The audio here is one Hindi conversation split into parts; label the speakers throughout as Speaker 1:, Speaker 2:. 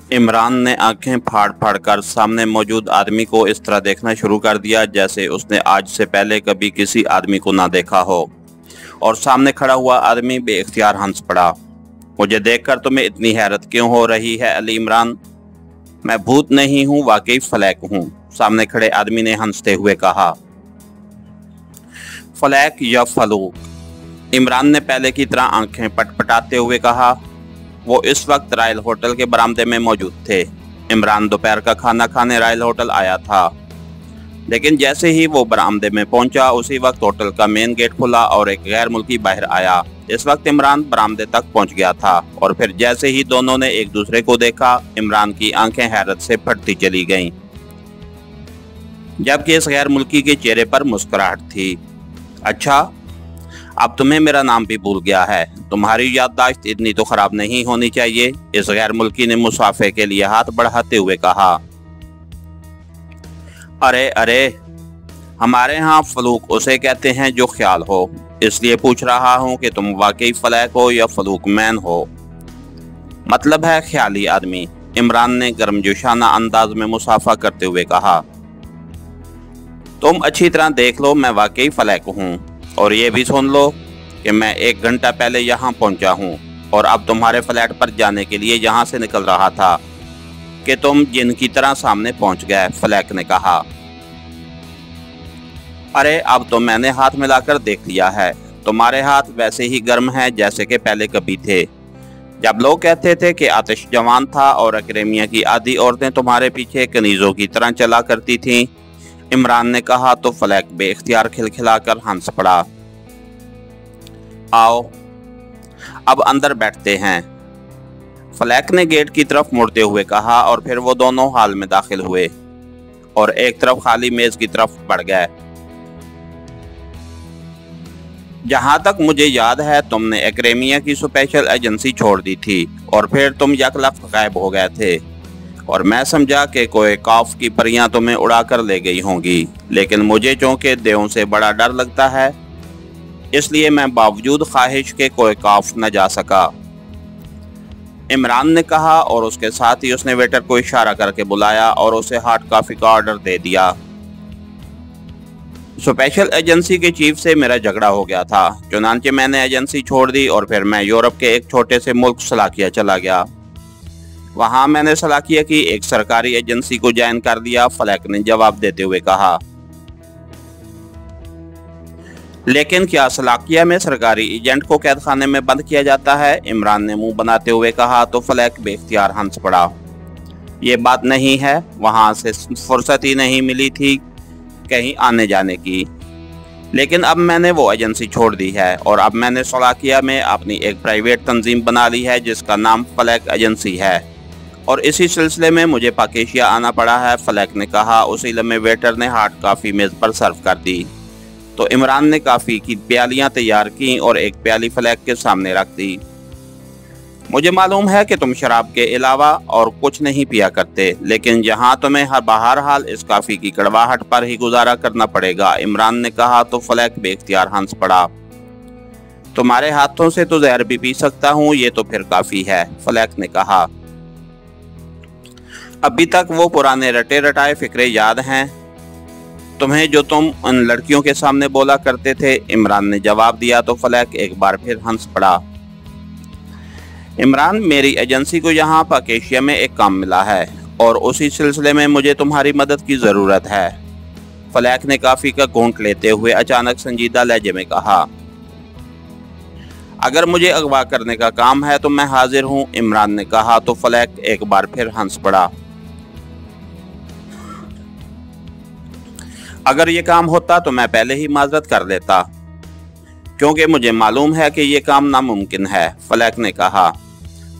Speaker 1: इमरान ने आंखें फाड़ फाड़ कर सामने मौजूद आदमी को इस तरह देखना शुरू कर दिया जैसे उसने आज से पहले कभी किसी आदमी को ना देखा हो, और सामने खड़ा हुआ आदमी बेइख्तियार हंस पड़ा। मुझे देखकर तुम्हें इतनी हैरत क्यों हो रही है अली इमरान? मैं भूत नहीं हूँ, वाकई फ्लैक हूँ, सामने खड़े आदमी ने हंसते हुए कहा। फ्लैक या फलूक? इमरान ने पहले की तरह आंखें पटपटाते हुए कहा। वो इस वक्त रॉयल होटल के बरामदे में मौजूद थे। इमरान दोपहर का खाना खाने रॉयल होटल आया था, लेकिन जैसे ही वो बरामदे में पहुंचा उसी वक्त होटल का मेन गेट खुला और एक गैर मुल्की बाहर आया। इस वक्त इमरान बरामदे तक पहुंच गया था और फिर जैसे ही दोनों ने एक दूसरे को देखा, इमरान की आंखें हैरत से फटती चली गईं, जबकि इस गैर मुल्की के चेहरे पर मुस्कुराहट थी। अच्छा, अब तुम्हें मेरा नाम भी भूल गया है। तुम्हारी याददाश्त इतनी तो खराब नहीं होनी चाहिए, इस गैर मुल्की ने मुसाफे के लिए हाथ बढ़ाते हुए कहा। अरे अरे, हमारे यहाँ फलूक उसे कहते हैं जो ख्याल हो, इसलिए पूछ रहा हूँ कि तुम वाकई फ्लैक हो या फलूक मैन हो। मतलब है ख्याली आदमी, इमरान ने गर्मजोशाना अंदाज में मुसाफा करते हुए कहा। तुम अच्छी तरह देख लो, मैं वाकई फ्लैक हूँ, और ये भी सुन लो कि मैं 1 घंटा पहले यहाँ पहुँचा हूँ और अब तुम्हारे फ्लैट पर जाने के लिए यहाँ से निकल रहा था कि तुम जिन की तरह सामने पहुँच गए, फ्लैक ने कहा। अरे अब तो मैंने हाथ मिलाकर देख लिया है, तुम्हारे हाथ वैसे ही गर्म हैं जैसे कि पहले कभी थे, जब लोग कहते थे कि आतिश जवान था और अकेडेमिया की आधी औरतें तुम्हारे पीछे कनीजों की तरह चला करती थीं, इमरान ने कहा तो फ्लैक बेइख्तियार खिलखिलाकर हंस पड़ा। आओ अब अंदर बैठते हैं, फ्लैक ने गेट की तरफ मुड़ते हुए कहा, और फिर वो दोनों हॉल में दाखिल हुए और एक तरफ खाली मेज की तरफ बढ़ गए। जहां तक मुझे याद है तुमने एकेडमिया की स्पेशल एजेंसी छोड़ दी थी और फिर तुम यकलफ्त गायब हो गए थे, और मैं समझा कि कोई खौफ की परियां तुम्हें उड़ा कर ले गई होंगी, लेकिन मुझे चूंकि देवों से बड़ा डर लगता है, इसलिए मैं बावजूद ख्वाहिश के कोई खौफ न जा सका, इमरान ने कहा, और उसके साथ ही उसने वेटर को इशारा करके बुलाया और उसे हॉट कॉफी का ऑर्डर दे दिया। स्पेशल एजेंसी के चीफ से मेरा झगड़ा हो गया था, चुनांचे मैंने एजेंसी छोड़ दी और फिर मैं यूरोप के एक छोटे से मुल्क सलाकिया चला गया। वहां मैंने सलाकिया की एक सरकारी एजेंसी को ज्वाइन कर दिया, फ्लैक ने जवाब देते हुए कहा। लेकिन क्या सलाकिया में सरकारी एजेंट को कैद खाने में बंद किया जाता है? इमरान ने मुंह बनाते हुए कहा तो फ्लैक बेख्तियार हंस पड़ा। ये बात नहीं है, वहां से फुर्सत ही नहीं मिली थी कहीं आने जाने की, लेकिन अब मैंने वो एजेंसी छोड़ दी है और अब मैंने सलाकिया में अपनी एक प्राइवेट तंजीम बना ली है जिसका नाम फ्लैक एजेंसी है, और इसी सिलसिले में मुझे पाकेशिया आना पड़ा है, फ्लैक ने कहा। उसी लम्हे वेटर ने हॉट कॉफ़ी मेज़ पर सर्व कर दी तो इमरान ने कॉफ़ी की प्यालियां तैयार की और एक प्याली फ्लैक के सामने रख दी। मुझे मालूम है कि तुम शराब के अलावा और कुछ नहीं पिया करते, लेकिन यहाँ तुम्हें हर बहरहाल इस कॉफ़ी की कड़वाहट पर ही गुजारा करना पड़ेगा, इमरान ने कहा तो फ्लैक बेख्तियार हंस पड़ा। तुम्हारे हाथों से तो जहर भी पी सकता हूँ, ये तो फिर काफ़ी है, फ्लैक ने कहा। अभी तक वो पुराने रटे रटाए फिक्रे याद हैं तुम्हें जो तुम उन लड़कियों के सामने बोला करते थे, इमरान ने जवाब दिया तो फ्लैक एक बार फिर हंस पड़ा। इमरान, मेरी एजेंसी को यहाँ पाकेशिया में एक काम मिला है और उसी सिलसिले में मुझे तुम्हारी मदद की ज़रूरत है, फ्लैक ने कॉफ़ी का घूंट लेते हुए अचानक संजीदा लहजे में कहा। अगर मुझे अगवा करने का काम है तो मैं हाजिर हूँ, इमरान ने कहा तो फ्लैक एक बार फिर हंस पड़ा। अगर ये काम होता तो मैं पहले ही माजरत कर लेता, क्योंकि मुझे मालूम है कि ये काम नामुमकिन है, फ्लैक ने कहा।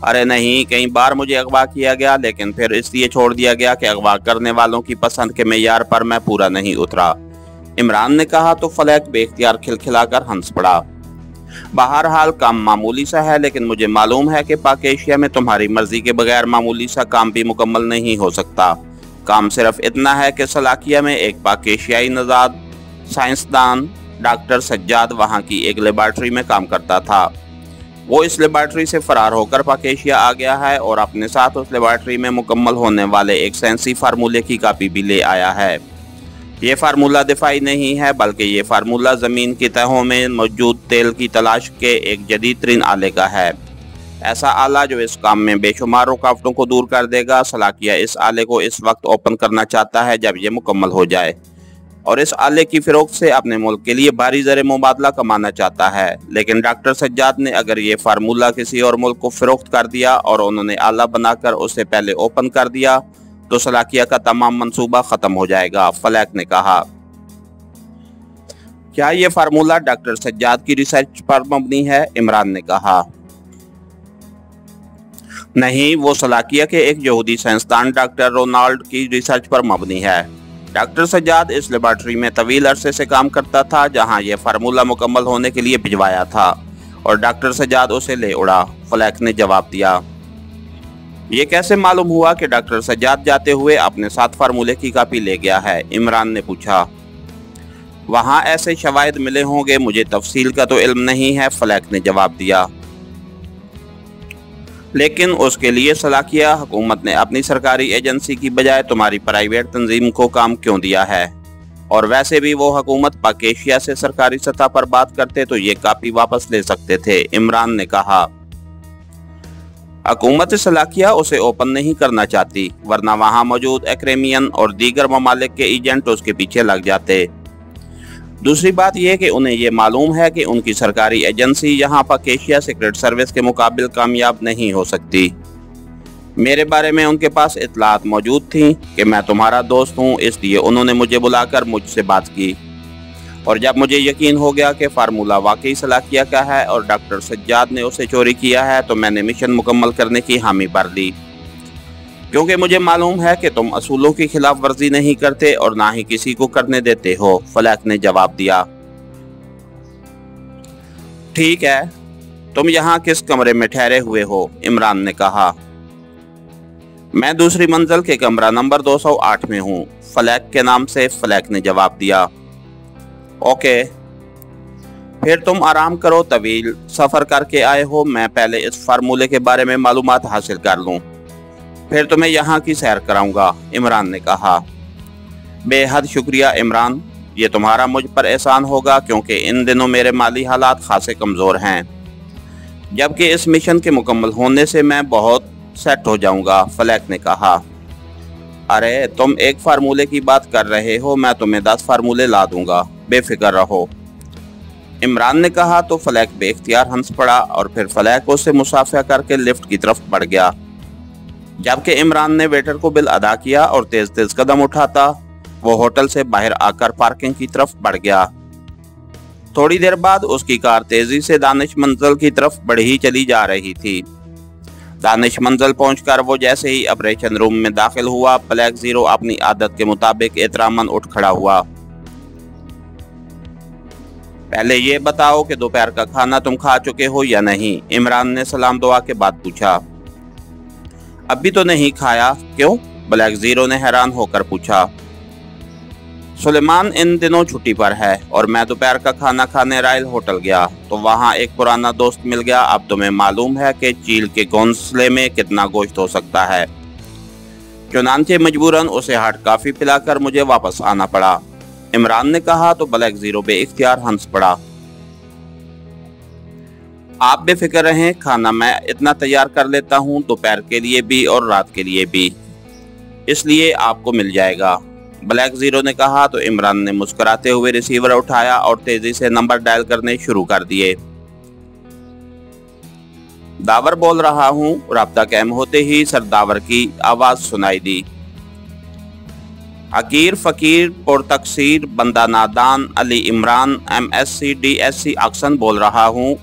Speaker 1: अरे नहीं, कई बार मुझे अगवा किया गया, लेकिन फिर इसलिए छोड़ दिया गया कि अगवा करने वालों की पसंद के मेयार पर मैं पूरा नहीं उतरा, इमरान ने कहा तो फ्लैक बेख्तियार खिलखिलाकर हंस पड़ा। बहरहाल काम मामूली सा है, लेकिन मुझे मालूम है कि पाकेशिया में तुम्हारी मर्जी के बगैर मामूली सा काम भी मुकम्मल नहीं हो सकता। काम सिर्फ इतना है कि सलाकिया में एक पाकेशियाई नजाद साइंसदान डॉक्टर सज्जाद वहाँ की एक लेबॉर्ट्री में काम करता था। वो इस लेबॉर्ट्री से फरार होकर पाकेशिया आ गया है और अपने साथ उस लेबॉर्ट्री में मुकम्मल होने वाले एक साइंसी फार्मूले की कॉपी भी ले आया है। ये फार्मूला दिफाई नहीं है, बल्कि ये फार्मूला ज़मीन की तहों में मौजूद तेल की तलाश के एक जदीद तरीन आले का है। ऐसा आला जो इस काम में बेशुमार रुकावटों को दूर कर देगा। सलाकिया इस आले को इस वक्त ओपन करना चाहता है जब ये मुकम्मल हो जाए, और इस आले की फ़रोख्त से अपने मुल्क के लिए भारी ज़र मुबादला कमाना चाहता है। लेकिन डॉक्टर सज्जाद ने अगर ये फार्मूला किसी और मुल्क को फ़रोख्त कर दिया और उन्होंने आला बनाकर उसे पहले ओपन कर दिया तो सलाकिया का तमाम मंसूबा ख़त्म हो जाएगा, फलैक ने कहा। क्या ये फार्मूला डॉक्टर सज्जाद की रिसर्च पर मबनी है? इमरान ने कहा। नहीं, वो सलाकिया के एक यहूदी साइंसदान डॉक्टर रोनाल्ड की रिसर्च पर मबनी है। डॉक्टर सज्जाद इस लेबॉर्ट्री में तवील अरसे से काम करता था जहां यह फार्मूला मुकम्मल होने के लिए भिजवाया था, और डॉक्टर सज्जाद उसे ले उड़ा, फलैक ने जवाब दिया। ये कैसे मालूम हुआ कि डॉक्टर सज्जाद जाते हुए अपने साथ फार्मूले की कॉपी ले गया है? इमरान ने पूछा। वहां ऐसे शवाहिद मिले होंगे, मुझे तफसील का तो इल्म नहीं है, फलैक ने जवाब दिया। लेकिन उसके लिए सलाकिया हुकूमत ने अपनी सरकारी एजेंसी की बजाय तुम्हारी प्राइवेट तंजीम को काम क्यों दिया है? और वैसे भी वो हुकूमत पाकेशिया से सरकारी सतह पर बात करते तो ये कॉपी वापस ले सकते थे, इमरान ने कहा। हुकूमत सलाकिया उसे ओपन नहीं करना चाहती, वरना वहां मौजूद एक्रेमियन और दीगर ममालिक के एजेंट उसके पीछे लग जाते। दूसरी बात यह कि उन्हें यह मालूम है कि उनकी सरकारी एजेंसी यहाँ पाकेशिया सीक्रेट सर्विस के मुकाबिल कामयाब नहीं हो सकती। मेरे बारे में उनके पास इतलात मौजूद थी कि मैं तुम्हारा दोस्त हूँ, इसलिए उन्होंने मुझे बुलाकर मुझसे बात की, और जब मुझे यकीन हो गया कि फार्मूला वाकई सलाकिया का है और डॉक्टर सज्जाद ने उसे चोरी किया है तो मैंने मिशन मुकम्मल करने की हामी भर ली, क्योंकि मुझे मालूम है कि तुम असूलों की खिलाफ वर्जी नहीं करते और ना ही किसी को करने देते हो, फलैक ने जवाब दिया। ठीक है, तुम यहाँ किस कमरे में ठहरे हुए हो? इमरान ने कहा। मैं दूसरी मंजिल के कमरा नंबर 208 में हूँ, फलैक के नाम से, फलैक ने जवाब दिया। ओके, फिर तुम आराम करो, तवील सफ़र करके आए हो, मैं पहले इस फार्मूले के बारे में मालूमात हासिल कर लूँ, फिर तुम्हें यहाँ की सैर कराऊंगा, इमरान ने कहा। बेहद शुक्रिया इमरान, ये तुम्हारा मुझ पर एहसान होगा, क्योंकि इन दिनों मेरे माली हालात खासे कमज़ोर हैं, जबकि इस मिशन के मुकम्मल होने से मैं बहुत सेट हो जाऊंगा, फलैक ने कहा। अरे तुम एक फार्मूले की बात कर रहे हो, मैं तुम्हें 10 फार्मूले ला दूंगा, बेफिक्र रहो, इमरान ने कहा। तो फलैक बेख्तियार हंस पड़ा और फिर फलैक उससे मुसाफिया करके लिफ्ट की तरफ बढ़ गया, जबकि इमरान ने वेटर को बिल अदा किया और तेज तेज कदम उठाता वो होटल से बाहर आकर पार्किंग की तरफ बढ़ गया। थोड़ी देर बाद उसकी कार तेजी से दानिश मंजिल की तरफ बढ़ ही चली जा रही थी। दानिश मंजिल पहुंचकर वो जैसे ही ऑपरेशन रूम में दाखिल हुआ, ब्लैक जीरो अपनी आदत के मुताबिक एहतरामन उठ खड़ा हुआ। पहले ये बताओ कि दोपहर का खाना तुम खा चुके हो या नहीं? इमरान ने सलाम दुआ के बाद पूछा। अभी तो नहीं खाया। क्यों? ब्लैक जीरो ने हैरान होकर पूछा। सुलेमान इन दिनों छुट्टी पर है और मैं दोपहर का खाना खाने रायल होटल गया तो वहाँ एक पुराना दोस्त मिल गया। अब तुम्हें मालूम है कि चील के घोंसले में कितना गोश्त हो सकता है, चुनांचे मजबूरन उसे हार्ड कॉफी पिलाकर मुझे वापस आना पड़ा, इमरान ने कहा। तो ब्लैक जीरो बेइख्तियार हंस पड़ा। आप बेफिक्र रहें, खाना मैं इतना तैयार कर लेता हूँ, दोपहर के लिए भी और रात के लिए भी, इसलिए आपको मिल जाएगा, ब्लैक जीरो ने कहा। तो इमरान ने मुस्कुराते हुए रिसीवर उठाया और तेजी से नंबर डायल करने शुरू कर दिए। दावर बोल रहा हूँ। राब्ता कायम होते ही सरदावर की आवाज सुनाई दी। हकीर फकीर पुरतकसीर बंदा नादान Ali Imran MSc DSc auction बोल रहा हूँ,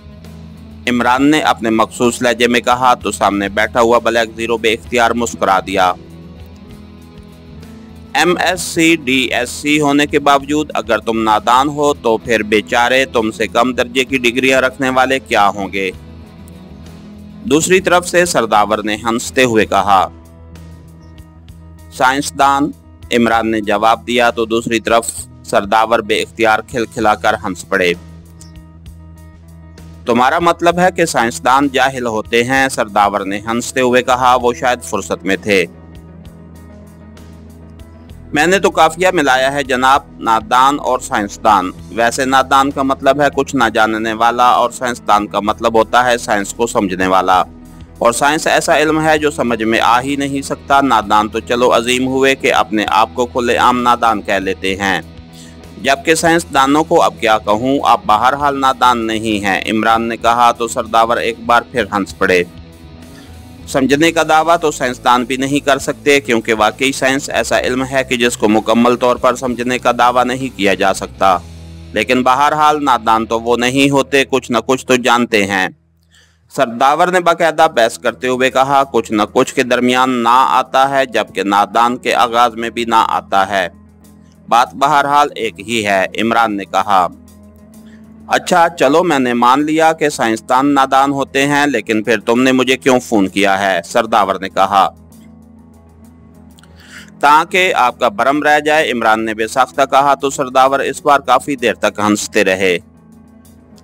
Speaker 1: इमरान ने अपने मखसूस लहजे में कहा। तो सामने बैठा हुआ ब्लैक जीरो बेइख्तियार मुस्कुरा दिया। MSc DSc होने के बावजूद अगर तुम नादान हो तो फिर बेचारे तुमसे कम दर्जे की डिग्रियां रखने वाले क्या होंगे? दूसरी तरफ से सरदावर ने हंसते हुए कहा। साइंसदान, इमरान ने जवाब दिया। तो दूसरी तरफ सरदावर बेइख्तियार खिलखिलाकर हंस पड़े। तुम्हारा मतलब है कि साइंसदान जाहिल होते हैं, सरदावर ने हंसते हुए कहा। वो शायद फुर्सत में थे। मैंने तो काफिया मिलाया है जनाब, नादान और साइंसदान। वैसे नादान का मतलब है कुछ ना जानने वाला और साइंसदान का मतलब होता है साइंस को समझने वाला। और साइंस ऐसा इल्म है जो समझ में आ ही नहीं सकता। नादान तो चलो अजीम हुए कि अपने आप को खुलेआम नादान कह लेते हैं, जबकि साइंसदानों को अब क्या कहूँ, आप बहरहाल नादान नहीं हैं, इमरान ने कहा। तो सरदावर एक बार फिर हंस पड़े। समझने का दावा तो साइंसदान भी नहीं कर सकते, क्योंकि वाकई साइंस ऐसा इल्म है कि जिसको मुकम्मल तौर पर समझने का दावा नहीं किया जा सकता। लेकिन बहरहाल नादान तो वो नहीं होते, कुछ न कुछ तो जानते हैं। सरदावर ने बाकायदा बहस करते हुए कहा। कुछ न कुछ के दरमियान ना आता है, जबकि नादान के आगाज में भी ना आता है। बात बहरहाल एक ही है, इमरान ने कहा। अच्छा चलो, मैंने मान लिया कि साइंसदान नादान होते हैं, लेकिन फिर तुमने मुझे क्यों फोन किया है, सरदावर ने कहा। ताकि आपका भरम रह जाए, इमरान ने बेसाख्ता कहा। तो सरदावर इस बार काफी देर तक हंसते रहे।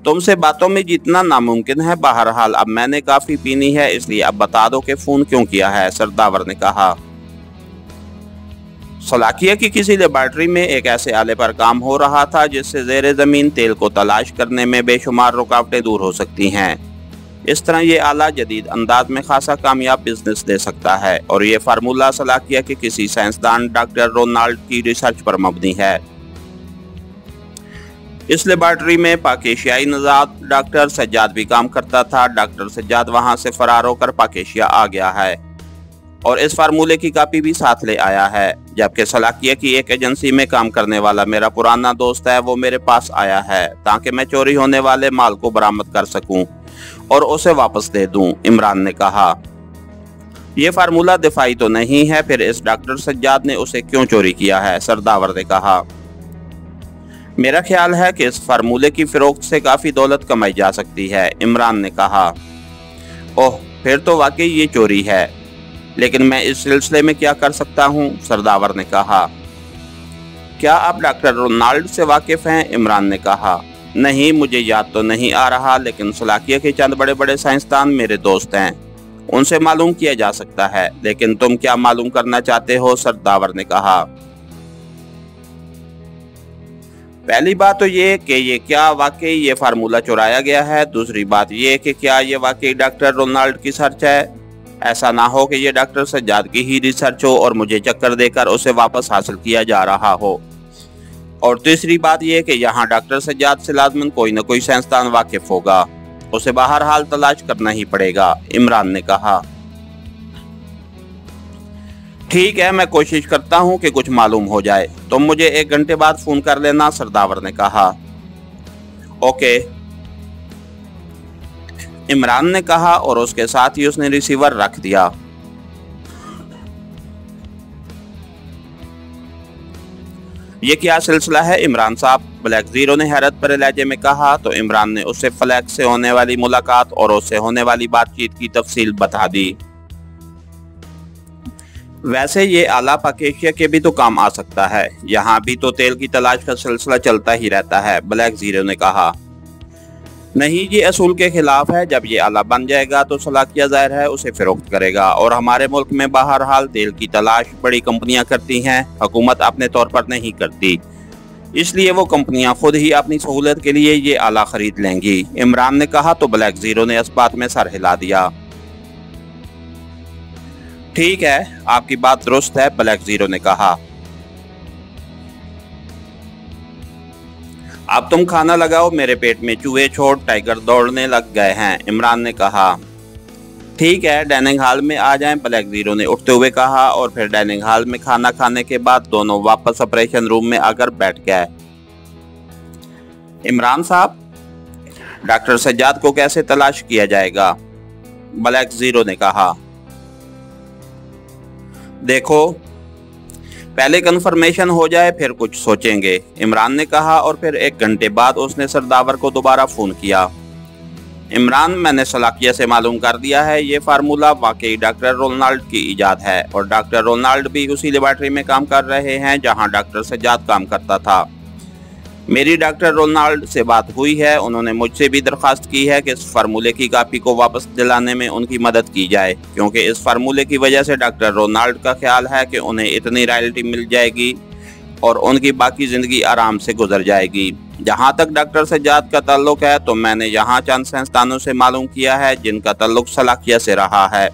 Speaker 1: तुमसे बातों में जीतना नामुमकिन है। बहरहाल अब मैंने काफी पीनी है, इसलिए अब बता दो कि फोन क्यों किया है, सरदावर ने कहा। सलाकिया की किसी लेबॉर्ट्री में एक ऐसे आले पर काम हो रहा था जिससे ज़ेरे ज़मीन तेल को तलाश करने में बेशुमार रुकावटें दूर हो सकती हैं। इस तरह ये आला जदीद अंदाज में खासा कामयाब बिजनेस दे सकता है, और ये फार्मूला सलाकिया के किसी साइंसदान डॉक्टर रोनाल्ड की रिसर्च पर मबनी है। इस लेबॉर्ट्री में पाकिस्तानी नजात डॉक्टर सज्जाद भी काम करता था। डॉक्टर सज्जाद वहां से फरार होकर पाकिस्तान आ गया है और इस फार्मूले की कॉपी भी साथ ले आया है। जबकि सलाकिया की एक एजेंसी में काम करने वाला मेरा पुराना दोस्त है, वो मेरे पास आया है ताकि मैं चोरी होने वाले माल को बरामद कर सकूं और उसे वापस दे दूं, इमरान ने कहा। यह फार्मूला दिफाई तो नहीं है, फिर इस डॉक्टर सज्जाद ने उसे क्यों चोरी किया है, सरदावर ने कहा। मेरा ख्याल है कि इस फार्मूले की फरोख्त से काफी दौलत कमाई जा सकती है, इमरान ने कहा। ओह, फिर तो वाकई ये चोरी है, लेकिन मैं इस सिलसिले में क्या कर सकता हूँ, सरदावर ने कहा। क्या आप डॉक्टर रोनाल्ड से वाकिफ हैं, इमरान ने कहा। नहीं, मुझे याद तो नहीं आ रहा, लेकिन सलाकिया के चंद बड़े बड़े साइंसदान मेरे दोस्त हैं, उनसे मालूम किया जा सकता है। लेकिन तुम क्या मालूम करना चाहते हो, सरदावर ने कहा। पहली बात तो ये कि ये क्या वाकई ये फार्मूला चुराया गया है। दूसरी बात ये कि क्या ये वाकई डॉक्टर रोनाल्ड की सर्च है। ऐसा ना हो कि ये डॉक्टर सज्जाद की ही रिसर्च हो और मुझे चक्कर देकर उसे वापस हासिल किया जा रहा हो। और तीसरी बात यह कि यहाँ डॉक्टर सज्जाद से लाजमन कोई न कोई साइंसदान वाकिफ होगा, उसे बहरहाल तलाश करना ही पड़ेगा, इमरान ने कहा। ठीक है, मैं कोशिश करता हूँ कि कुछ मालूम हो जाए। तुम मुझे 1 घंटे बाद फोन कर लेना, सरदावर ने कहा। ओके, इमरान ने कहा और उसके साथ ही उसने रिसीवर रख दिया। ये क्या सिलसिला है इमरान साहब, ब्लैक जीरो ने हैरत भरे लहजे में कहा। तो इमरान ने उससे फ्लैग से होने वाली मुलाकात और उससे होने वाली बातचीत की तफसील बता दी। वैसे ये आला पाकिस्तान के भी तो काम आ सकता है, यहाँ भी तो तेल की तलाश का सिलसिला चलता ही रहता है, ब्लैक जीरो ने कहा। नहीं, ये असूल के खिलाफ है। जब ये आला बन जाएगा तो सलाकिया जाहिर है उसे फरोख्त करेगा, और हमारे मुल्क में बहरहाल तेल की तलाश बड़ी कंपनियां करती हैं, हुकूमत अपने तौर पर नहीं करती। इसलिए वो कंपनियां खुद ही अपनी सहूलत के लिए ये आला खरीद लेंगी, इमरान ने कहा। तो ब्लैक जीरो ने इस बात में सर हिला दिया। ठीक है, आपकी बात दुरुस्त है, ब्लैक जीरो ने कहा। अब तुम खाना लगाओ, मेरे पेट में चूहे छोड़ टाइगर दौड़ने लग गए हैं, इमरान ने कहा। ठीक है, डाइनिंग हॉल में आ जाएं, ब्लैक जीरो ने उठते हुए कहा। और फिर डाइनिंग हॉल में खाना खाने के बाद दोनों वापस ऑपरेशन रूम में आकर बैठ गए। इमरान साहब, डॉक्टर सज्जाद को कैसे तलाश किया जाएगा, ब्लैक जीरो ने कहा। देखो, पहले कंफर्मेशन हो जाए फिर कुछ सोचेंगे, इमरान ने कहा। और फिर 1 घंटे बाद उसने सरदावर को दोबारा फोन किया। इमरान, मैंने सलाकिया से मालूम कर दिया है, ये फार्मूला वाकई डॉक्टर रोनाल्ड की इजाद है, और डॉक्टर रोनाल्ड भी उसी लेबॉर्ट्री में काम कर रहे हैं जहां डॉक्टर सज्जाद काम करता था। मेरी डॉक्टर रोनाल्ड से बात हुई है। उन्होंने मुझसे भी दरख्वास्त की है कि इस फार्मूले की कॉपी को वापस दिलाने में उनकी मदद की जाए, क्योंकि इस फार्मूले की वजह से डॉक्टर रोनाल्ड का ख्याल है कि उन्हें इतनी रॉयल्टी मिल जाएगी और उनकी बाकी ज़िंदगी आराम से गुजर जाएगी। जहां तक डॉक्टर सज्जाद का ताल्लुक है तो मैंने यहाँ चंद साइंसदानों से मालूम किया है जिनका ताल्लुक सलाकिया से रहा है।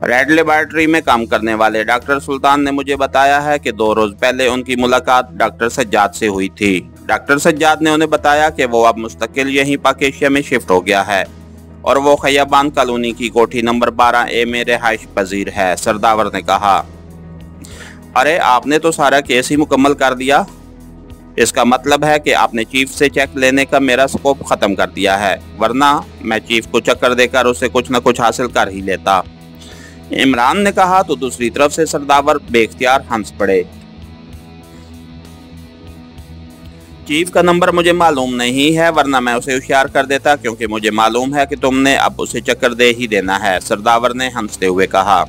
Speaker 1: रेड लेबोरेटरी में काम करने वाले डॉक्टर सुल्तान ने मुझे बताया है कि 2 रोज पहले उनकी मुलाकात डॉक्टर सज्जाद से हुई थी। डॉक्टर सज्जाद ने उन्हें बताया कि वो अब मुस्तकिल यहीं पाकेशिया में शिफ्ट हो गया है और वो खैयाबान कॉलोनी की कोठी नंबर 12A में रिहाइश पजीर है। सरदावर ने कहा, अरे आपने तो सारा केस ही मुकम्मल कर दिया। इसका मतलब है कि आपने चीफ से चेक लेने का मेरा स्कोप खत्म कर दिया है, वरना मैं चीफ को चक्कर देकर उसे कुछ न कुछ हासिल कर ही लेता। इमरान ने कहा तो दूसरी तरफ से सरदावर बेख्तियार हंस पड़े। चीफ का नंबर मुझे मालूम नहीं है, वरना मैं उसे होशियार कर देता, क्योंकि मुझे मालूम है कि तुमने अब उसे चक्कर दे ही देना है। सरदावर ने हंसते हुए कहा,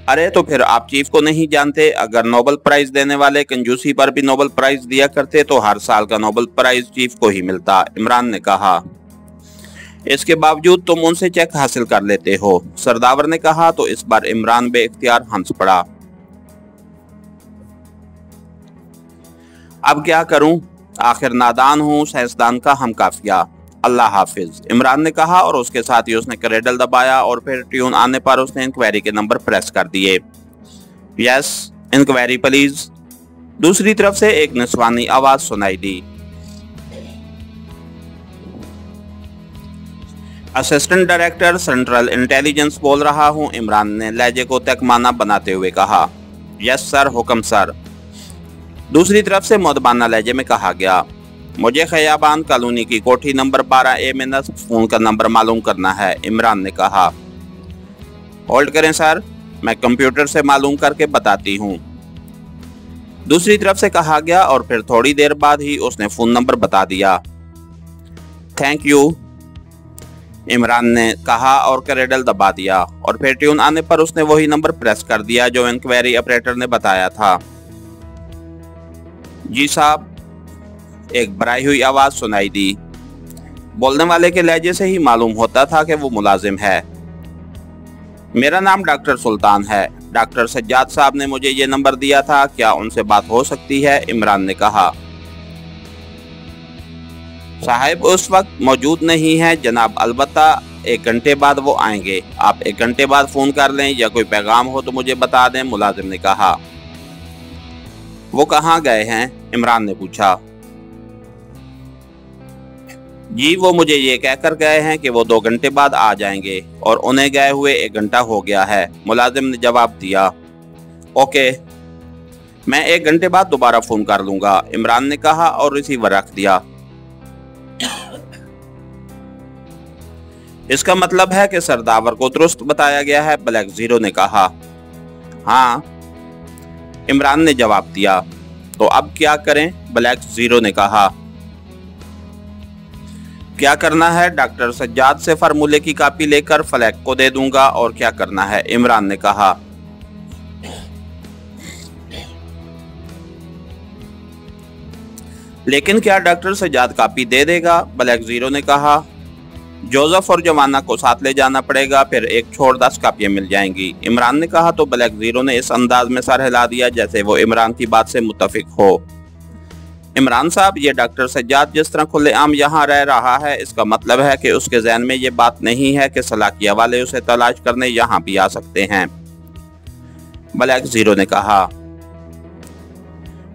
Speaker 1: अरे तो फिर आप चीफ को नहीं जानते? अगर नोबेल प्राइज देने वाले कंजूसी पर भी नोबेल प्राइज दिया करते तो हर साल का नोबेल प्राइज चीफ को ही मिलता। इमरान ने कहा, इसके बावजूद तुम उनसे चेक हासिल कर लेते हो। सरदावर ने कहा तो इस बार इमरान बेइख्तियार हंस पड़ा। अब क्या करूं, आखिर नादान हूं, साइंसदान का हम काफिया। अल्लाह हाफिज, इमरान ने कहा और उसके साथ ही उसने क्रेडल दबाया और फिर ट्यून आने पर उसने इंक्वायरी के नंबर प्रेस कर दिए। Yes, inquiry please. दूसरी तरफ से एक निस्वानी आवाज सुनाई दी। असिस्टेंट डायरेक्टर सेंट्रल इंटेलिजेंस बोल रहा हूं, इमरान ने लहजे को तकमाना बनाते हुए कहा। यस सर, हुक्म सर। दूसरी तरफ से मुदबाना लहजे में कहा गया, मुझे खैयाबान कॉलोनी की कोठी नंबर 12A में नस्ब फोन का नंबर मालूम करना है। इमरान ने कहा, होल्ड करें सर, मैं कंप्यूटर से मालूम करके बताती हूँ। दूसरी तरफ से कहा गया और फिर थोड़ी देर बाद ही उसने फोन नंबर बता दिया। थैंक यू, इमरान ने कहा और क्रेडल दबा दिया और फिर ट्यून आने पर उसने वही नंबर प्रेस कर दिया जो इंक्वायरी ऑपरेटर ने बताया था। जी साहब, एक भराई हुई आवाज सुनाई दी। बोलने वाले के लहजे से ही मालूम होता था कि वो मुलाजिम है। मेरा नाम डॉक्टर सुल्तान है। डॉक्टर सज्जाद साहब ने मुझे ये नंबर दिया था, क्या उनसे बात हो सकती है? इमरान ने कहा, साहिब उस वक्त मौजूद नहीं है जनाब, अलबत्ता 1 घंटे बाद वो आएंगे। आप 1 घंटे बाद फोन कर लें या कोई पैगाम हो तो मुझे बता दें, मुलाजिम ने कहा। वो कहाँ गए हैं? इमरान ने पूछा। जी वो मुझे ये कहकर गए हैं कि वो 2 घंटे बाद आ जाएंगे और उन्हें गए हुए 1 घंटा हो गया है, मुलाजिम ने जवाब दिया। ओके, मैं 1 घंटे बाद दोबारा फोन कर लूंगा, इमरान ने कहा और रिसीवर रख दिया। इसका मतलब है कि सरदावर को दुरुस्त बताया गया है, ब्लैक जीरो ने कहा। हाँ, इमरान ने जवाब दिया। तो अब क्या करें? ब्लैक जीरो ने कहा। क्या करना है? डॉक्टर सज्जाद से फार्मूले की कॉपी लेकर फ्लैग को दे दूंगा। और क्या करना है? इमरान ने कहा। लेकिन क्या डॉक्टर सज्जाद कॉपी दे देगा? ब्लैक जीरो ने कहा। जोसेफ और जवाना को साथ ले जाना पड़ेगा, फिर एक छोड़ 10 कापियां मिल जाएंगी, इमरान ने कहा। तो ब्लैक जीरो ने इस अंदाज में सर हिला दिया जैसे वो इमरान की बात से मुत्तफिक हो। इमरान साहब, ये डॉक्टर सज्जाद जिस तरह खुलेआम यहाँ रह रहा है, इसका मतलब है कि उसके ज़हन में ये बात नहीं है कि सलाकिया वाले उसे तलाश करने यहाँ भी आ सकते हैं, ब्लैक जीरो ने कहा।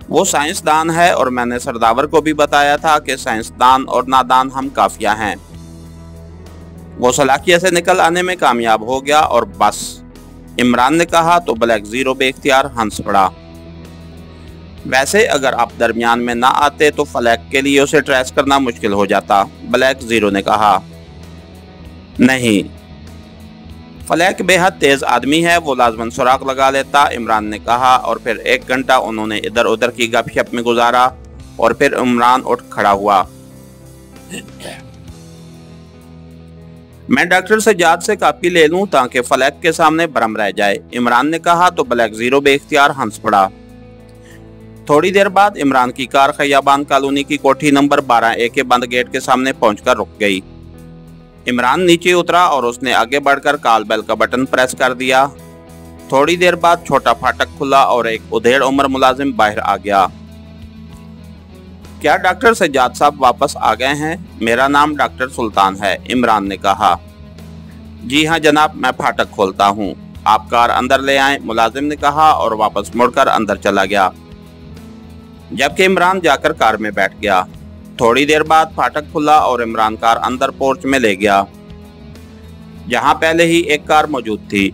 Speaker 1: वो साइंसदान है और मैंने सरदावर को भी बताया था कि साइंसदान और नादान हम काफिया हैं। वो सलाकिया से निकल आने में कामयाब हो गया और बस, इमरान ने कहा। तो ब्लैक जीरो बेख्तियार हंस पड़ा। वैसे अगर आप दरमियान में ना आते तो फ्लैग के लिए उसे ट्रेस करना मुश्किल हो जाता, ब्लैक जीरो ने कहा। नहीं, फ्लैग बेहद तेज आदमी है, वो लाजमन सुराग लगा लेता, इमरान ने कहा। और फिर 1 घंटा उन्होंने इधर उधर की गपशप में गुजारा और फिर इमरान उठ खड़ा हुआ। मैं डॉक्टर सज्जाद से कॉपी ले लूं ताकि फ्लैग के सामने भरम रह जाए, इमरान ने कहा। तो ब्लैक जीरो बेख्तियार हंस पड़ा। थोड़ी देर बाद इमरान की कार खैयाबान कॉलोनी की कोठी नंबर 12A के बंद गेट के सामने पहुंचकर रुक गई। इमरान नीचे उतरा और उसने आगे बढ़कर कॉल बेल का बटन प्रेस कर दिया। थोड़ी देर बाद छोटा फाटक खुला और एक उधेड़ उम्र मुलाजिम बाहर आ गया। क्या डॉक्टर सज्जाद साहब वापस आ गए हैं? मेरा नाम डॉक्टर सुल्तान है, इमरान ने कहा। जी हाँ जनाब, मैं फाटक खोलता हूँ, आप कार अंदर ले आए, मुलाजिम ने कहा और वापस मुड़कर अंदर चला गया, जबकि इमरान जाकर कार में बैठ गया। थोड़ी देर बाद फाटक खुला और इमरान कार अंदर पोर्च में ले गया, जहां पहले ही एक कार मौजूद थी।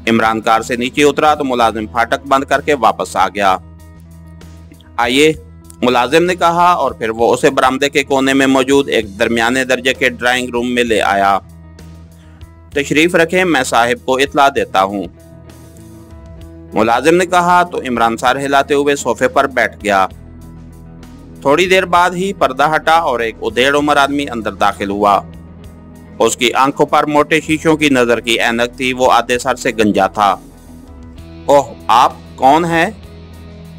Speaker 1: इमरान कार से नीचे उतरा तो मुलाजिम फाटक बंद करके वापस आ गया। आइए, मुलाजिम ने कहा और फिर वो उसे बरामदे के कोने में मौजूद एक दरमियाने दर्जे के ड्राइंग रूम में ले आया। तशरीफ रखें, मैं साहिब को इत्ला देता हूँ, मुलाजिम ने कहा तो इमरान सर हिलाते हुए सोफे पर बैठ गया। थोड़ी देर बाद ही पर्दा हटा और एक उधेड़ उम्र आदमी अंदर दाखिल हुआ। उसकी आंखों पर मोटे शीशों की नजर की ऐनक थी, वो आधे सर से गंजा था। ओह, आप कौन हैं?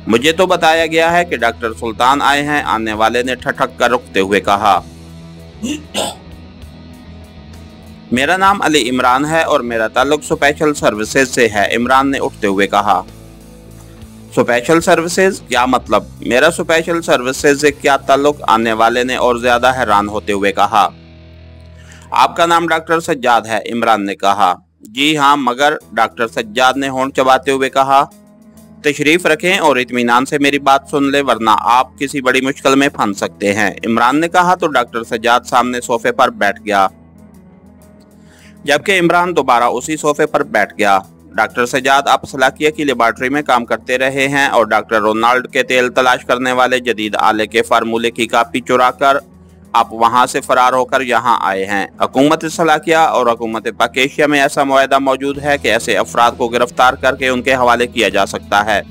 Speaker 1: मुझे तो बताया गया है कि डॉक्टर सुल्तान आए हैं, आने वाले ने ठठक कर रुकते हुए कहा। मेरा नाम अली इमरान है और मेरा ताल्लुक स्पेशल सर्विसेज से है, इमरान ने उठते हुए कहा। Special services? क्या मतलब? मेरा स्पेशल सर्विसेज से क्या ताल्लुक? आने वाले ने और ज्यादा हैरान होते हुए कहा। आपका नाम डॉक्टर सज्जाद है, इमरान ने कहा। जी हाँ, मगर, डॉक्टर सज्जाद ने होंठ चबाते हुए कहा। तशरीफ रखें और इत्मीनान से मेरी बात सुन ले, वरना आप किसी बड़ी मुश्किल में फंस सकते हैं, इमरान ने कहा तो डॉक्टर सज्जाद सामने सोफे पर बैठ गया, जबकि इमरान दोबारा उसी सोफे पर बैठ गया। डॉक्टर सज्जाद आप सलाकिया की लेबॉर्ट्री में काम करते रहे हैं और डॉक्टर रोनाल्ड के तेल तलाश करने वाले जदीद आले के फार्मूले की कापी चुराकर आप वहां से फरार होकर यहाँ आए हैं। हुकूमत सलाकिया और हुकूमत पाकेशिया में ऐसा मुआहदा मौजूद है कि ऐसे अफराद को गिरफ्तार करके उनके हवाले किया जा सकता है।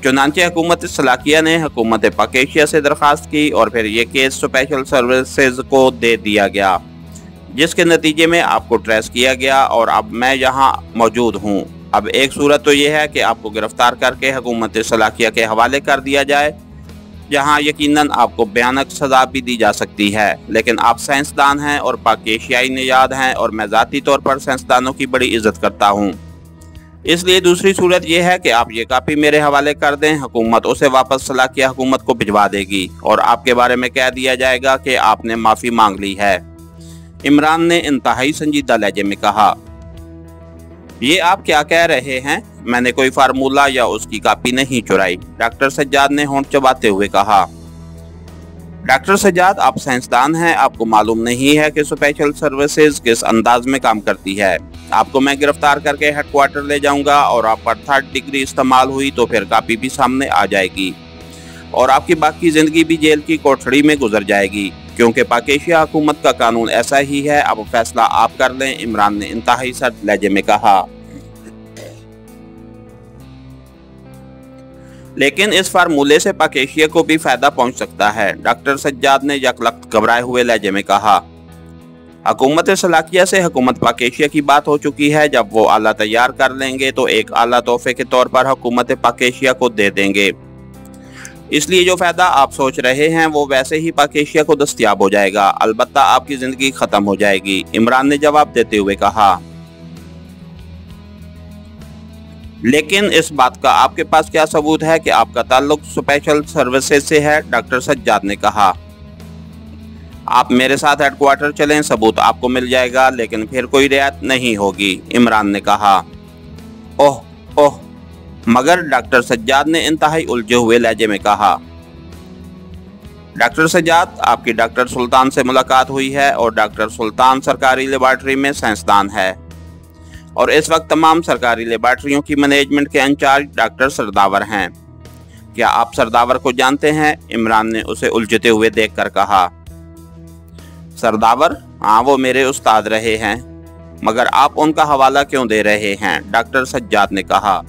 Speaker 1: चुनांचे हुकूमत सलाकिया ने हुकूमत पाकेशिया से दरख्वास्त की और फिर ये केस स्पेशल सर्विसेज को दे दिया गया, जिसके नतीजे में आपको ट्रेस किया गया और अब मैं यहाँ मौजूद हूँ। अब एक सूरत तो यह है कि आपको गिरफ्तार करके हुकूमत सलाकिया के हवाले कर दिया जाए, जहाँ यकीनन आपको भयानक सजा भी दी जा सकती है, लेकिन आप साइंसदान हैं और पाकेशियाई निजात हैं और मैं ज़ाती तौर पर साइंसदानों की बड़ी इज्जत करता हूँ। इसलिए दूसरी सूरत यह है कि आप ये कापी मेरे हवाले कर दें, हुकूमत उसे वापस सलाकिया हुकूमत को भिजवा देगी और आपके बारे में कह दिया जाएगा कि आपने माफ़ी मांग ली है, इमरान ने इंतहाई संजीदा लहजे में कहा। ये आप क्या कह रहे हैं? मैंने कोई फार्मूला या उसकी कापी नहीं चुराई, डॉक्टर सज्जाद ने होंठ चबाते हुए कहा। डॉक्टर सज्जाद, आप साइंसदान हैं, आपको मालूम नहीं है कि स्पेशल सर्विसेज किस अंदाज में काम करती है। आपको मैं गिरफ्तार करके हेडक्वार्टर ले जाऊंगा और आप पर 3rd डिग्री इस्तेमाल हुई तो फिर कापी भी सामने आ जाएगी और आपकी बाकी जिंदगी भी जेल की कोठड़ी में गुजर जाएगी, क्योंकि पाकेशिया हुकूमत का कानून ऐसा ही है। अब फैसला आप कर लें, इमरान ने इंतहाई सर्द लहजे में कहा। लेकिन इस फार्मूले से पाकेशिया को भी फायदा पहुंच सकता है, डॉक्टर सज्जाद ने यकलख्त घबराए हुए लहजे में कहा। हुकूमत सलाकिया से हुकूमत पाकेशिया की बात हो चुकी है, जब वो आला तैयार कर लेंगे तो एक आला तोहफे के तौर पर हुकूमत पाकेशिया को दे देंगे। इसलिए जो फायदा आप सोच रहे हैं वो वैसे ही पाकेशिया को दस्तयाब हो जाएगा, अलबत्ता आपकी जिंदगी खत्म हो जाएगी, इमरान ने जवाब देते हुए कहा। लेकिन इस बात का आपके पास क्या सबूत है कि आपका ताल्लुक स्पेशल सर्विसेज से है? डॉक्टर सज्जाद ने कहा। आप मेरे साथ हेडक्वार्टर चलें, सबूत आपको मिल जाएगा, लेकिन फिर कोई रियायत नहीं होगी, इमरान ने कहा। ओह ओह, मगर, डॉक्टर सज्जाद ने इंतहाई उलझे हुए लहजे में कहा। डॉक्टर सज्जाद, आपकी डॉक्टर सुल्तान से मुलाकात हुई है और डॉक्टर सुल्तान सरकारी लेबॉर्ट्री में साइंसदान है और इस वक्त तमाम सरकारी लेबॉर्ट्रियों की मैनेजमेंट के इंचार्ज डॉक्टर सरदावर हैं। क्या आप सरदावर को जानते हैं? इमरान ने उसे उलझते हुए देखकर कहा। सरदावर? हाँ, वो मेरे उस्ताद रहे हैं, मगर आप उनका हवाला क्यों दे रहे हैं? डॉक्टर सज्जाद ने कहा।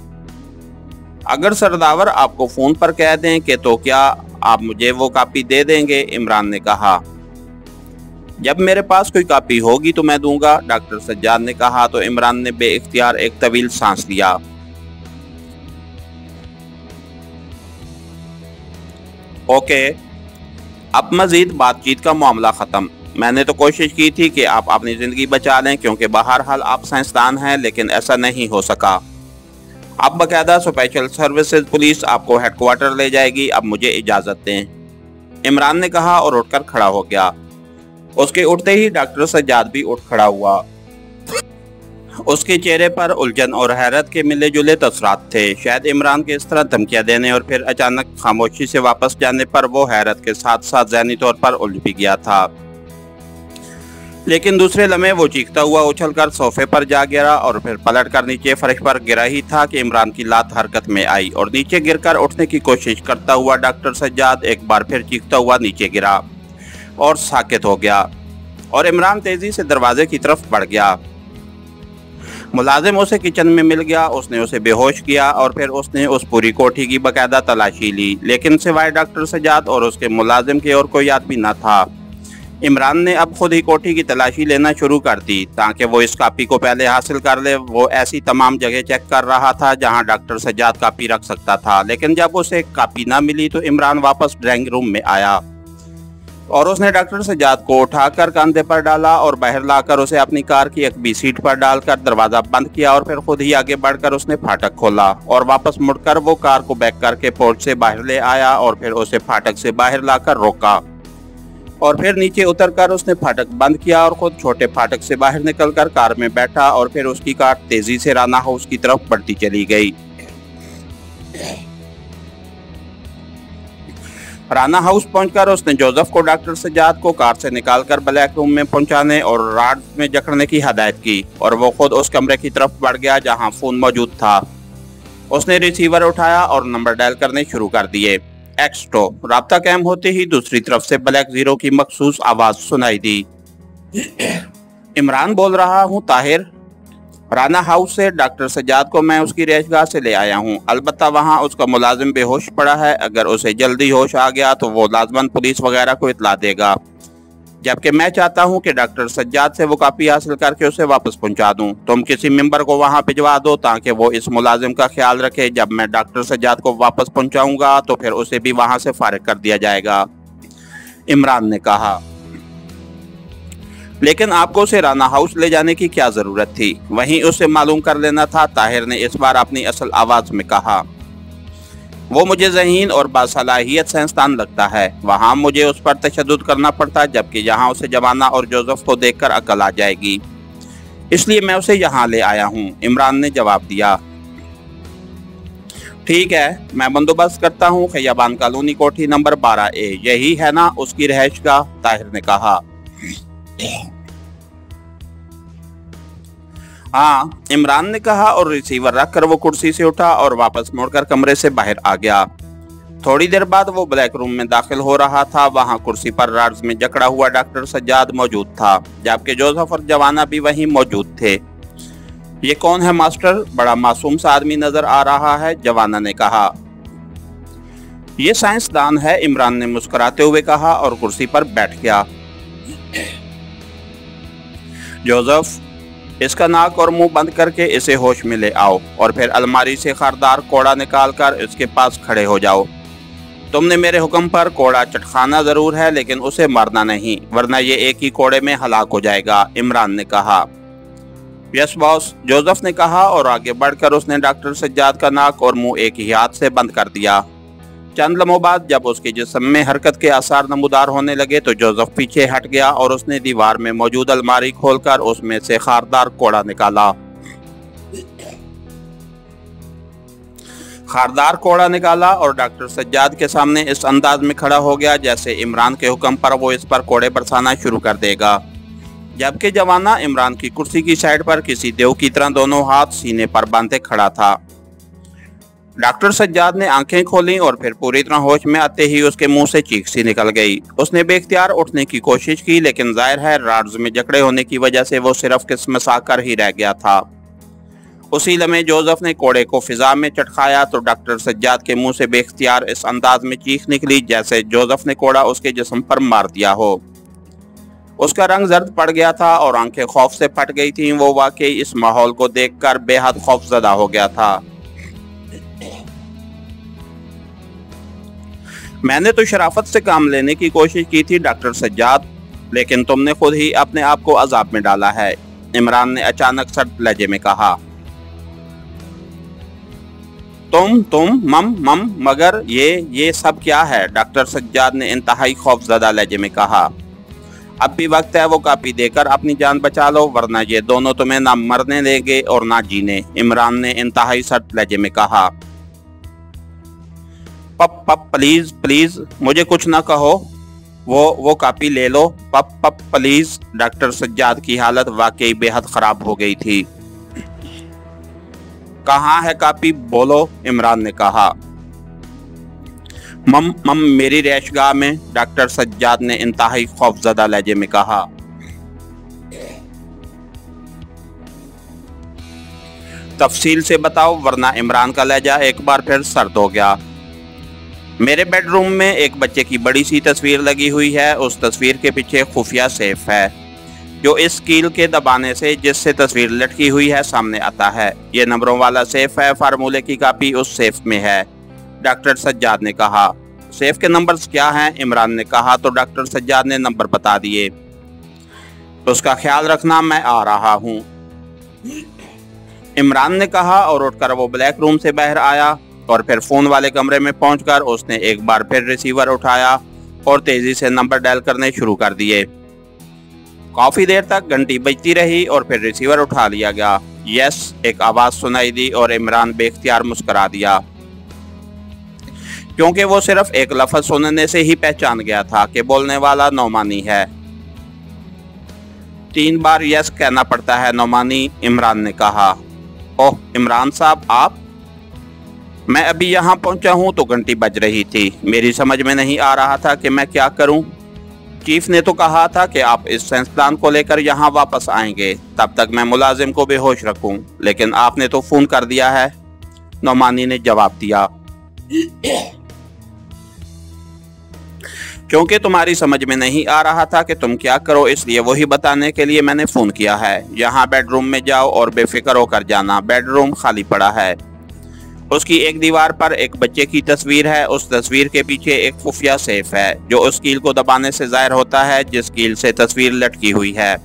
Speaker 1: अगर सरदावर आपको फोन पर कह दें कि तो क्या आप मुझे वो कापी दे देंगे? इमरान ने कहा। जब मेरे पास कोई कापी होगी तो मैं दूंगा, डॉक्टर सज्जाद ने कहा तो इमरान ने बेइख्तियार एक तवील सांस लिया। ओके, अब मजीद बातचीत का मामला ख़त्म। मैंने तो कोशिश की थी कि आप अपनी ज़िंदगी बचा लें क्योंकि बहरहाल आप साइंसदान हैं, लेकिन ऐसा नहीं हो सका। अब बाकायदा स्पेशल सर्विसेज पुलिस आपको हेडक्वार्टर ले जाएगी। अब मुझे इजाज़त दें, इमरान ने कहा और उठकर खड़ा हो गया। उसके उठते ही डॉक्टर सज्जाद भी उठ खड़ा हुआ। उसके चेहरे पर उलझन और हैरत के मिले जुले तसरात थे। शायद इमरान के इस तरह धमकियां देने और फिर अचानक खामोशी से वापस जाने पर वो हैरत के साथ साथ ज़हनी तौर पर उलझ भी गया था। लेकिन दूसरे लम्हे वो चीखता हुआ उछलकर सोफे पर जा गिरा और फिर पलटकर नीचे फर्श पर गिरा ही था कि इमरान की लात हरकत में आई और नीचे गिरकर उठने की कोशिश करता हुआ डॉक्टर सज्जाद एक बार फिर चीखता हुआ नीचे गिरा और साकित हो गया और इमरान तेजी से दरवाजे की तरफ बढ़ गया। मुलाजिम उसे किचन में मिल गया। उसने उसे बेहोश किया और फिर उसने उस पूरी कोठी की बाकायदा तलाशी ली, लेकिन सिवाय डॉक्टर सज्जाद और उसके मुलाजिम के और कोई आदमी न था। इमरान ने अब खुद ही कोठी की तलाशी लेना शुरू कर दी ताकि वो इस कापी को पहले हासिल कर ले। वो ऐसी तमाम जगह चेक कर रहा था जहां डॉक्टर सज्जाद कापी रख सकता था, लेकिन जब उसे कापी ना मिली तो इमरान वापस ड्राइंग रूम में आया और उसने डॉक्टर सज्जाद को उठाकर कंधे पर डाला और बाहर लाकर उसे अपनी कार की एक बी सीट पर डालकर दरवाजा बंद किया और फिर खुद ही आगे बढ़कर उसने फाटक खोला और वापस मुड़कर वो कार को बैक करके पोर्च से बाहर ले आया और फिर उसे फाटक से बाहर लाकर रोका और फिर नीचे उतरकर उसने फाटक बंद किया और खुद छोटे फाटक से बाहर निकलकर कार में बैठा और फिर उसकी कार तेजी से राना हाउस की तरफ बढ़ती चली गई। राना हाउस पहुंचकर उसने जोसेफ को डॉक्टर सज्जाद को कार से निकालकर ब्लैक रूम में पहुंचाने और राड में जकड़ने की हदायत की और वो खुद उस कमरे की तरफ बढ़ गया जहां फोन मौजूद था। उसने रिसीवर उठाया और नंबर डायल करने शुरू कर दिए। एक्सटो राब्ता कायम होते ही दूसरी तरफ से ब्लैक जीरो की मखसूस आवाज सुनाई दी। इमरान बोल रहा हूँ ताहिर, राना हाउस से डॉक्टर सज्जाद को मैं उसकी रिहाइशगाह से ले आया हूँ। अलबत्ता वहाँ उसका मुलाजिम बेहोश पड़ा है। अगर उसे जल्दी होश आ गया तो वो लाजमन पुलिस वगैरह को इतला देगा, जबकि मैं चाहता हूँ कि डॉक्टर सज्जाद से वो कापी हासिल करके उसे वापस पहुँचा दूँ। तुम किसी मेंबर को वहाँ भिजवा दो ताकि वो इस मुलाजिम का ख्याल रखे। जब मैं डॉक्टर सज्जाद को वापस पहुँचाऊँगा तो फिर उसे भी वहाँ से फारिग कर दिया जाएगा, इमरान ने कहा। लेकिन आपको उसे राना हाउस ले जाने की क्या जरूरत थी? वहीं उसे मालूम कर लेना था, ताहिर ने इस बार अपनी असल आवाज में कहा। वो मुझे ज़हीन और बासलाहियत साइंसदान लगता है। वहाँ मुझे उस पर तशद्दुद करना पड़ता, जबकि यहाँ उसे जवाना और जोसेफ को देखकर अकल आ जाएगी। इसलिए मैं उसे यहाँ ले आया हूँ, इमरान ने जवाब दिया। ठीक है, मैं बंदोबस्त करता हूँ। खैयाबान कॉलोनी कोठी नंबर 12A, यही है ना उसकी रिहाइशगाह? ताहिर ने कहा। हाँ, इमरान ने कहा और रिसीवर रखकर वो कुर्सी से उठा और वापस मुड़कर कमरे से बाहर आ गया। थोड़ी देर बाद वो ब्लैक रूम में दाखिल हो रहा था। वहाँ कुर्सी पर राड्स में जकड़ा हुआ डॉक्टर सज्जाद मौजूद था, जबकि जोसेफ और जवाना भी वहीं मौजूद थे। ये कौन है मास्टर? बड़ा मासूम सा आदमी नजर आ रहा है, जवाना ने कहा। ये साइंसदान है, इमरान ने मुस्कुराते हुए कहा और कुर्सी पर बैठ गया। जोसेफ, इसका नाक और मुंह बंद करके इसे होश में ले आओ और फिर अलमारी से खारदार कोड़ा निकालकर इसके पास खड़े हो जाओ। तुमने मेरे हुक्म पर कोड़ा चटखाना जरूर है, लेकिन उसे मारना नहीं, वरना ये एक ही कोड़े में हलाक हो जाएगा, इमरान ने कहा। यस बॉस, जोसेफ ने कहा और आगे बढ़कर उसने डॉक्टर सज्जाद का नाक और मुंह एक ही हाथ से बंद कर दिया। चंद लम्हों बाद जब उसके जिस्म में हरकत के आसार नमूदार होने लगे तो जोसेफ पीछे हट गया और उसने दीवार में मौजूद अलमारी खोलकर उसमें से खारदार कोड़ा निकाला। खारदार कोड़ा निकाला और डॉक्टर सज्जाद के सामने इस अंदाज में खड़ा हो गया जैसे इमरान के हुक्म पर वो इस पर कोड़े बरसाना शुरू कर देगा। जबकि जवाना इमरान की कुर्सी की साइड पर किसी देव की तरह दोनों हाथ सीने पर बांधे खड़ा था। डॉक्टर सज्जाद ने आंखें खोली और फिर पूरी तरह होश में आते ही उसके मुंह से चीख सी निकल गई। उसने बेख्तियार उठने की कोशिश की, लेकिन जाहिर है राड्स में जकड़े होने की वजह से वो सिर्फ किस्मसा कर ही रह गया था। उसी लम्हे जोसेफ ने कोड़े को फिजा में चटखाया तो डॉक्टर सज्जाद के मुंह से बेख्तियार इस अंदाज में चीख निकली जैसे जोसेफ ने कोड़ा उसके जिस्म पर मार दिया हो। उसका रंग जर्द पड़ गया था और आंखें खौफ से फट गई थीं। वो वाकई इस माहौल को देखकर बेहद खौफजदा हो गया था। मैंने तो शराफत से काम लेने की कोशिश की थी डॉक्टर सज्जाद, लेकिन तुमने खुद ही अपने आप को अजाब में डाला है, इमरान ने अचानक सर्द लहजे में कहा। तुम मम मगर ये सब क्या है? डॉक्टर सज्जाद ने इंतहाई खौफजदा लहजे में कहा। अब भी वक्त है वो कापी देकर अपनी जान बचा लो, वरना ये दोनों तुम्हें ना मरने देंगे और ना जीने, इमरान ने इंतहाई सर्द लहजे में कहा। पप प्लीज प्लीज मुझे कुछ ना कहो, वो कापी ले लो, पप प्लीज। डॉक्टर सज्जाद की हालत वाकई बेहद खराब हो गई थी। कहाँ है कापी, बोलो, इमरान ने कहा। मम मेरी रैशगाह में, डॉक्टर सज्जाद ने इंतहाई खौफजदा लहजे में कहा। तफसील से बताओ, वरना इमरान का लहजा एक बार फिर सर्द हो गया। मेरे बेडरूम में एक बच्चे की बड़ी सी तस्वीर लगी हुई है। उस तस्वीर के पीछे खुफिया सेफ है जो इस कील के दबाने से जिससे तस्वीर लटकी हुई है सामने आता है। ये नंबरों वाला सेफ है, फार्मूले की कापी उस सेफ में है, डॉक्टर सज्जाद ने कहा। सेफ के नंबर्स क्या हैं? इमरान ने कहा तो डॉक्टर सज्जाद ने नंबर बता दिए। उसका ख्याल रखना, मैं आ रहा हूँ, इमरान ने कहा और उठकर वो ब्लैक रूम से बाहर आया और फिर फोन वाले कमरे में पहुंचकर उसने एक बार फिर रिसीवर उठाया और तेजी से नंबर डायल करने शुरू कर दिए। काफी देर तक घंटी बजती रही और फिर रिसीवर उठा लिया गया। यस, एक आवाज सुनाई दी और इमरान बेख्तियार मुस्कुरा दिया, क्योंकि वो सिर्फ एक लफ्ज सुनने से ही पहचान गया था कि बोलने वाला नौमानी है। 3 बार यस कहना पड़ता है नौमानी, इमरान ने कहा। ओह इमरान साहब, आप? मैं अभी यहाँ पहुँचा हूँ तो घंटी बज रही थी। मेरी समझ में नहीं आ रहा था कि मैं क्या करूँ। चीफ ने तो कहा था कि आप इस साइंसदान को लेकर यहाँ वापस आएंगे, तब तक मैं मुलाजिम को बेहोश रखूं, लेकिन आपने तो फोन कर दिया है, नौमानी ने जवाब दिया। क्योंकि तुम्हारी समझ में नहीं आ रहा था कि तुम क्या करो, इसलिए वही बताने के लिए मैंने फोन किया है। यहाँ बेडरूम में जाओ और बेफिक्र होकर जाना, बेडरूम खाली पड़ा है। उसकी एक दीवार पर एक बच्चे की तस्वीर है। उस तस्वीर के पीछे एक खुफिया सेफ है जो उस कील को दबाने से जाहिर होता है जिस कील से तस्वीर लटकी हुई है।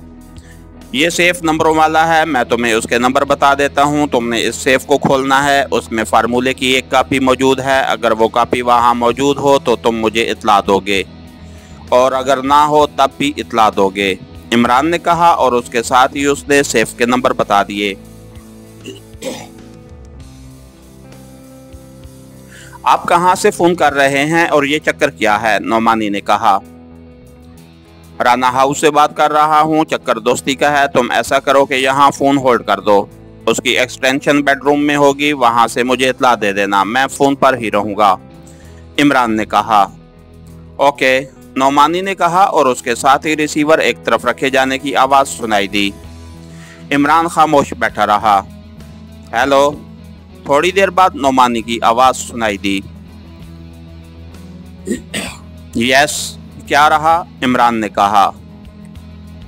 Speaker 1: ये सेफ नंबरों वाला है, मैं तुम्हें उसके नंबर बता देता हूँ। तुमने इस सेफ को खोलना है, उसमें फार्मूले की एक कापी मौजूद है। अगर वो कापी वहाँ मौजूद हो तो तुम मुझे इतला दोगे, और अगर ना हो तब भी इतला दोगे, इमरान ने कहा और उसके साथ ही उसने सेफ के नंबर बता दिए। आप कहां से फोन कर रहे हैं और ये चक्कर क्या है? नौमानी ने कहा। राना हाउस से बात कर रहा हूं, चक्कर दोस्ती का है। तुम ऐसा करो कि यहाँ फोन होल्ड कर दो, उसकी एक्सटेंशन बेडरूम में होगी, वहां से मुझे इतला दे देना, मैं फोन पर ही रहूंगा, इमरान ने कहा। ओके, नौमानी ने कहा और उसके साथ ही रिसीवर एक तरफ रखे जाने की आवाज सुनाई दी। इमरान खामोश बैठा रहा। हेलो। थोड़ी देर बाद नौमानी की आवाज सुनाई दी। यस, क्या रहा? इमरान ने कहा।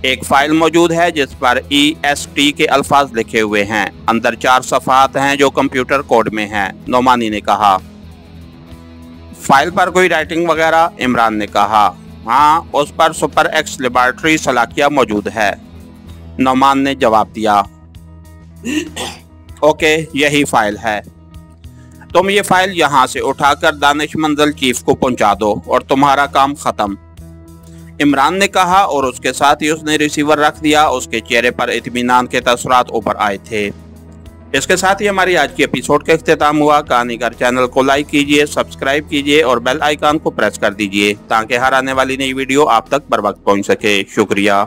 Speaker 1: एक फाइल मौजूद है जिस पर EST के अल्फाज लिखे हुए हैं। अंदर 4 सफ़हात हैं जो कंप्यूटर कोड में हैं, नौमानी ने कहा। फाइल पर कोई राइटिंग वगैरह? इमरान ने कहा। हाँ, उस पर सुपर एक्स लेबॉर्ट्री सलाकिया मौजूद है, नौमान ने जवाब दिया। ओके, यही फाइल है। तुम ये फाइल यहाँ से उठाकर दानिशमंद चीफ को पहुँचा दो और तुम्हारा काम खत्म, इमरान ने कहा और उसके साथ ही उसने रिसीवर रख दिया। उसके चेहरे पर इत्मीनान के तसरात उभर आए थे। इसके साथ ही हमारी आज की एपिसोड का इख्तिताम हुआ। कहानीगर चैनल को लाइक कीजिए, सब्सक्राइब कीजिए और बेल आइकन को प्रेस कर दीजिए ताकि हर आने वाली नई वीडियो आप तक बर वक्त पहुँच सके। शुक्रिया।